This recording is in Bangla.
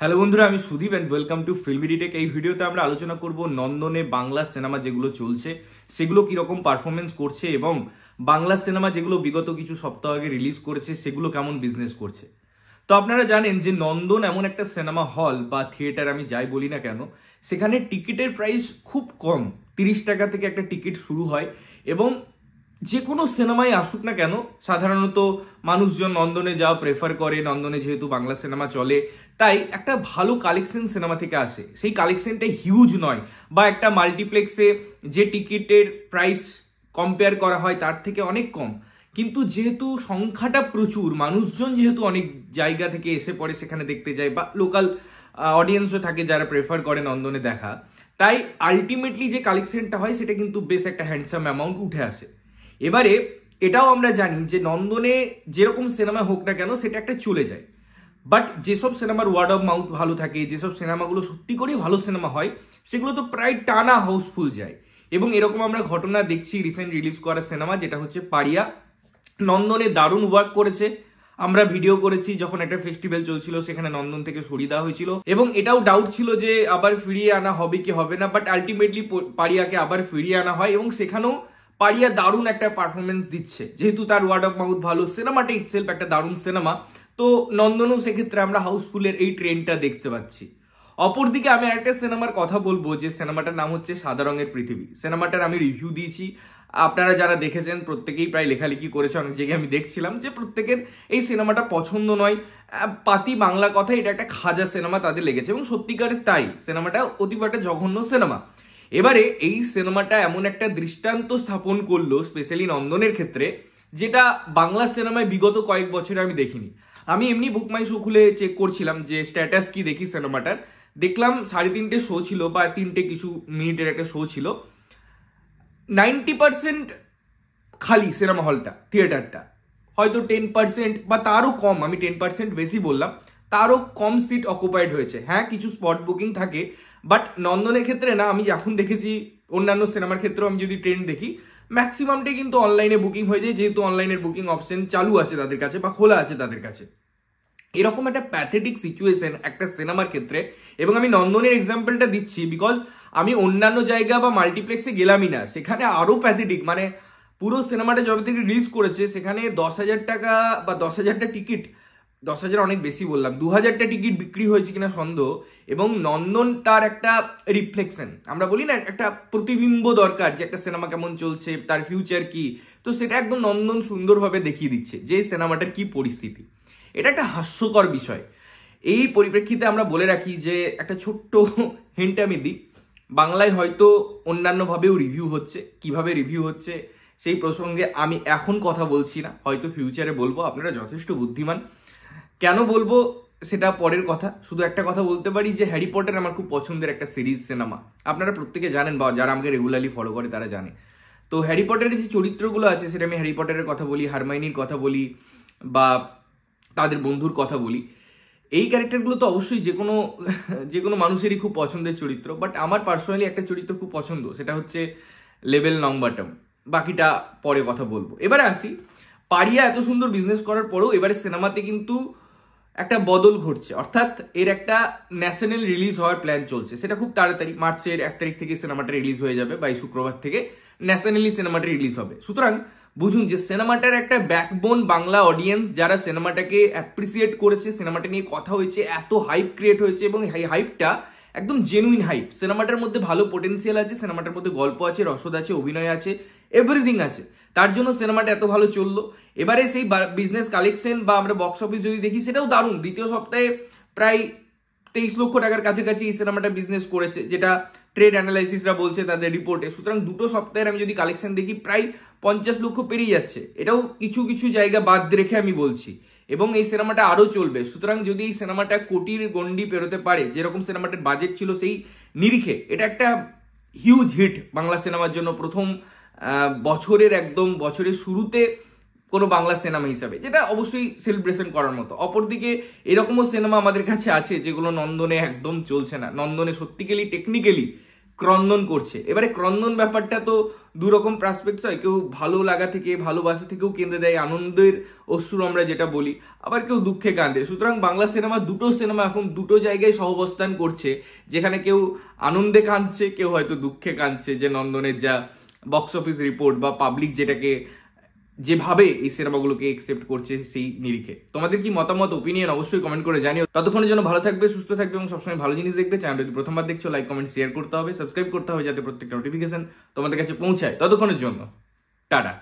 হ্যালো বন্ধুরা, আমি Sudip and welcome to filmy ডিটেক। এই ভিডিওতে আমরা আলোচনা করব নন্দনে বাংলা সিনেমা যেগুলো চলছে সেগুলো কিরকম পারফরমেন্স করছে এবং বাংলা সিনেমা যেগুলো বিগত কিছু সপ্তাহ আগে রিলিজ করেছে সেগুলো কেমন বিজনেস করছে। তো আপনারা জানেন যে নন্দন এমন একটা সিনেমা হল বা থিয়েটার, আমি যাই বলি না কেন, সেখানে টিকিটের প্রাইস খুব কম, 30 টাকা থেকে একটা টিকিট শুরু হয় এবং যে কোনো সিনেমায় আসুক না কেন সাধারণত মানুষজন নন্দনে যাওয়া প্রেফার করে। নন্দনে যেহেতু বাংলা সিনেমা চলে তাই একটা ভালো কালেকশন সিনেমা থেকে আসে, সেই কালেকশনটা হিউজ নয় বা একটা মাল্টিপ্লেক্সে যে টিকিটের প্রাইস কম্পেয়ার করা হয় তার থেকে অনেক কম, কিন্তু যেহেতু সংখ্যাটা প্রচুর, মানুষজন যেহেতু অনেক জায়গা থেকে এসে পড়ে সেখানে দেখতে যায় বা লোকাল অডিয়েন্সও থাকে যারা প্রেফার করে নন্দনে দেখা, তাই আলটিমেটলি যে কালেকশনটা হয় সেটা কিন্তু বেশ একটা হ্যান্ডসাম অ্যামাউন্ট উঠে আসে। এবারে এটাও আমরা জানি যে নন্দনে যেরকম সিনেমা হোক না কেন সেটা একটা চলে যায়, বাট যেসব সিনেমার ওয়ার্ড অফ মাউথ ভালো থাকে, যেসব সিনেমাগুলো সত্যি করেই ভালো সিনেমা হয় সেগুলো তো প্রায় টানা হাউসফুল যায়। এবং এরকম আমরা ঘটনা দেখছি রিসেন্ট রিলিজ করা সিনেমা যেটা হচ্ছে পাড়িয়া। নন্দনে দারুণ ওয়ার্ক করেছে, আমরা ভিডিও করেছি যখন একটা ফেস্টিভ্যাল চলছিল সেখানে নন্দন থেকে সরিয়ে দেওয়া হয়েছিল এবং এটাও ডাউট ছিল যে আবার ফিরিয়ে আনা হবে কি হবে না, বাট আলটিমেটলি পাড়িয়াকে আবার ফিরিয়ে আনা হয় এবং সেখানেও পাড়িয়া দারুণ একটা পারফরমেন্স দিচ্ছে, যেহেতু তার ওয়ার্ড অফ মাউথ ভালো, সিনেমাটা ইটসেলফ একটা দারুণ সিনেমা, তো নন্দনও সেক্ষেত্রে আমরা হাউসফুলের এই ট্রেন্ডটা দেখতে পাচ্ছি। অপরদিকে আমি আরেকটা সিনেমার কথা বলবো যে সিনেমাটার নাম হচ্ছে সাদা রঙের পৃথিবী। সিনেমাটার আমি রিভিউ দিয়েছি, আপনারা যারা দেখেছেন প্রত্যেকেই প্রায় লেখালেখি করেছে, অনেক জায়গায় আমি দেখছিলাম যে প্রত্যেকের এই সিনেমাটা পছন্দ নয়, পাতি বাংলা কথা, এটা একটা খাজা সিনেমা তাদের লেগেছে এবং সত্যিকারের তাই, সিনেমাটা অতিব একটা জঘন্য সিনেমা। এবারে এই সিনেমাটা এমন একটা দৃষ্টান্ত স্থাপন করলো স্পেশালি নন্দনের ক্ষেত্রে, যেটা বাংলা সিনেমায় বিগত কয়েক বছরে আমি দেখিনি। আমি এমনি বুক মাই শো খুলে চেক করছিলাম যে স্ট্যাটাস কি দেখি সিনেমাটার, দেখলাম 3:30 শো ছিল বা 3 কিছু মিনিটের একটা শো ছিল, 90% খালি সিনেমা হলটা, থিয়েটারটা হয়তো 10% বা তারও কম, আমি 10% বেশি বললাম, তারও কম সিট অকুপাইড হয়েছে। হ্যাঁ, কিছু স্পট বুকিং থাকে, বাট নন্দনের ক্ষেত্রে না, আমি এখন দেখেছি অন্যান্য সিনেমার ক্ষেত্রেও আমি যদি ট্রেন্ড দেখি ম্যাক্সিমামটাই কিন্তু অনলাইনে বুকিং হয়ে যায়, যেহেতু অনলাইনের বুকিং অপশন চালু আছে তাদের কাছে বা খোলা আছে তাদের কাছে। এরকম একটা প্যাথেটিক সিচুয়েশন একটা সিনেমার ক্ষেত্রে, এবং আমি নন্দনের এক্সাম্পলটা দিচ্ছি বিকজ আমি অন্যান্য জায়গা বা মাল্টিপ্লেক্সে গেলামই না, সেখানে আরো প্যাথেটিক, মানে পুরো সিনেমাটা যবে থেকে রিলিজ করেছে সেখানে 10,000 টাকা বা 10,000টা টিকিট, 10,000 অনেক বেশি বললাম, 2,000টা টিকিট বিক্রি হয়েছে কিনা সন্দেহ। এবং নন্দন তার একটা রিফ্লেকশন, আমরা বলি না একটা প্রতিবিম্ব দরকার যে একটা সিনেমা কেমন চলছে, তার ফিউচার কি, তো সেটা একদম নন্দন সুন্দরভাবে দেখিয়ে দিচ্ছে যে সিনেমাটার কি পরিস্থিতি। এটা একটা হাস্যকর বিষয়। এই পরিপ্রেক্ষিতে আমরা বলে রাখি যে একটা ছোট্ট হিন্ট আমি দিই, বাংলায় হয়তো অন্যান্যভাবেও রিভিউ হচ্ছে, কিভাবে রিভিউ হচ্ছে সেই প্রসঙ্গে আমি এখন কথা বলছি না, হয়তো ফিউচারে বলবো, আপনারা যথেষ্ট বুদ্ধিমান, কেন বলবো সেটা পরের কথা। শুধু একটা কথা বলতে পারি যে হ্যারি পটার আমার খুব পছন্দের একটা সিরিজ সিনেমা, আপনারা প্রত্যেকে জানেন বা যারা আমাকে রেগুলারলি ফলো করে তারা জানে। তো হ্যারি পটারের যে চরিত্রগুলো আছে সেটা আমি হ্যারি পটারের কথা বলি, হারমাইনির কথা বলি বা তাদের বন্ধুর কথা বলি, এই ক্যারেক্টারগুলো তো অবশ্যই যে কোনো মানুষেরই খুব পছন্দের চরিত্র, বাট আমার পার্সোনালি একটা চরিত্র খুব পছন্দ, সেটা হচ্ছে লেভেল নং বটম, বাকিটা পরে কথা বলবো। এবারে আসি, পাড়িয়া এত সুন্দর বিজনেস করার পরেও এবারে সিনেমাতে কিন্তু একটা বদল ঘটছে, অর্থাৎ এর একটা ন্যাশনাল রিলিজ হওয়ার প্ল্যান চলছে, সেটা খুব তাড়াতাড়ি মার্চের 1 তারিখ থেকে সিনেমাটা রিলিজ হয়ে যাবে, বা এই শুক্রবার থেকে ন্যাশনালি সিনেমাটা রিলিজ হবে। সুতরাং বুঝুন যে সিনেমাটার একটা ব্যাকবোন বাংলা অডিয়েন্স, যারা সিনেমাটাকে অ্যাপ্রিসিয়েট করেছে, সিনেমাটা নিয়ে কথা হয়েছে, এত হাইপ ক্রিয়েট হয়েছে এবং এই হাইপটা একদম জেনুইন হাইপ। সিনেমাটার মধ্যে ভালো পোটেন্সিয়াল আছে, সিনেমাটার মধ্যে গল্প আছে, রসদ আছে, অভিনয় আছে, এভরিথিং আছে, তার জন্য সিনেমাটা এত ভালো চললো। এবারে সেই বিজনেস কালেকশন বা আমরা বক্স অফিস যদি দেখি সেটাও দারুণ, দ্বিতীয় সপ্তাহে প্রায় 23 লক্ষ টাকার কাছাকাছি এই সিনেমাটা বিজনেস করেছে, যেটা ট্রেড অ্যানালাইসিসরা বলছে তাদের রিপোর্টে। সুতরাং দুটো সপ্তাহের আমি যদি কালেকশন দেখি প্রায় 50 লক্ষ পেরিয়ে যাচ্ছে, এটাও কিছু কিছু জায়গা বাদ রেখে আমি বলছি, এবং এই সিনেমাটা আরো চলবে। সুতরাং যদি এই সিনেমাটা কোটির গন্ডি পেরোতে পারে, যেরকম সিনেমাটার বাজেট ছিল সেই নিরিখে, এটা একটা হিউজ হিট বাংলা সিনেমার জন্য, প্রথম বছরের একদম বছরের শুরুতে কোনো বাংলা সিনেমা হিসাবে, যেটা অবশ্যই সেলিব্রেশন করার মতো। অপরদিকে এরকমও সিনেমা আমাদের কাছে আছে যেগুলো নন্দনে একদম চলছে না, নন্দনে সত্যিকালি টেকনিক্যালি ক্রন্দন করছে। এবারে ক্রন্দন ব্যাপারটা তো দুরকম পার্সপেক্টস হয়, কেউ ভালো লাগা থেকে ভালোবাসা থেকেও কেঁদে দেয়, আনন্দের অশ্রু আমরা যেটা বলি, আবার কেউ দুঃখে কাঁদে। সুতরাং বাংলা সিনেমা, দুটো সিনেমা এখন দুটো জায়গায় সহাবস্থান করছে, যেখানে কেউ আনন্দে কাঁদছে, কেউ হয়তো দুঃখে কাঁদছে, যে নন্দনের যা বক্স অফিস রিপোর্ট বা পাবলিক যেটাকে যেভাবে এই সিনেমাগুলোকে একসেপ্ট করছে সেই নিরিখে। তোমাদের কি মতামত, ওপিনিয়ন অবশ্যই কমেন্ট করে জানিও। ততক্ষণের জন্য ভালো থাকবে, সুস্থ থাকবে এবং সবসময় ভালো জিনিস দেখবে। চ্যানেলটা যদি প্রথমবার দেখছো, লাইক কমেন্ট শেয়ার করতে হবে, সাবস্ক্রাইব করতে হবে, যাতে প্রত্যেকটা নোটিফিকেশন তোমাদের কাছে পৌঁছায়। ততক্ষণের জন্য টাটা।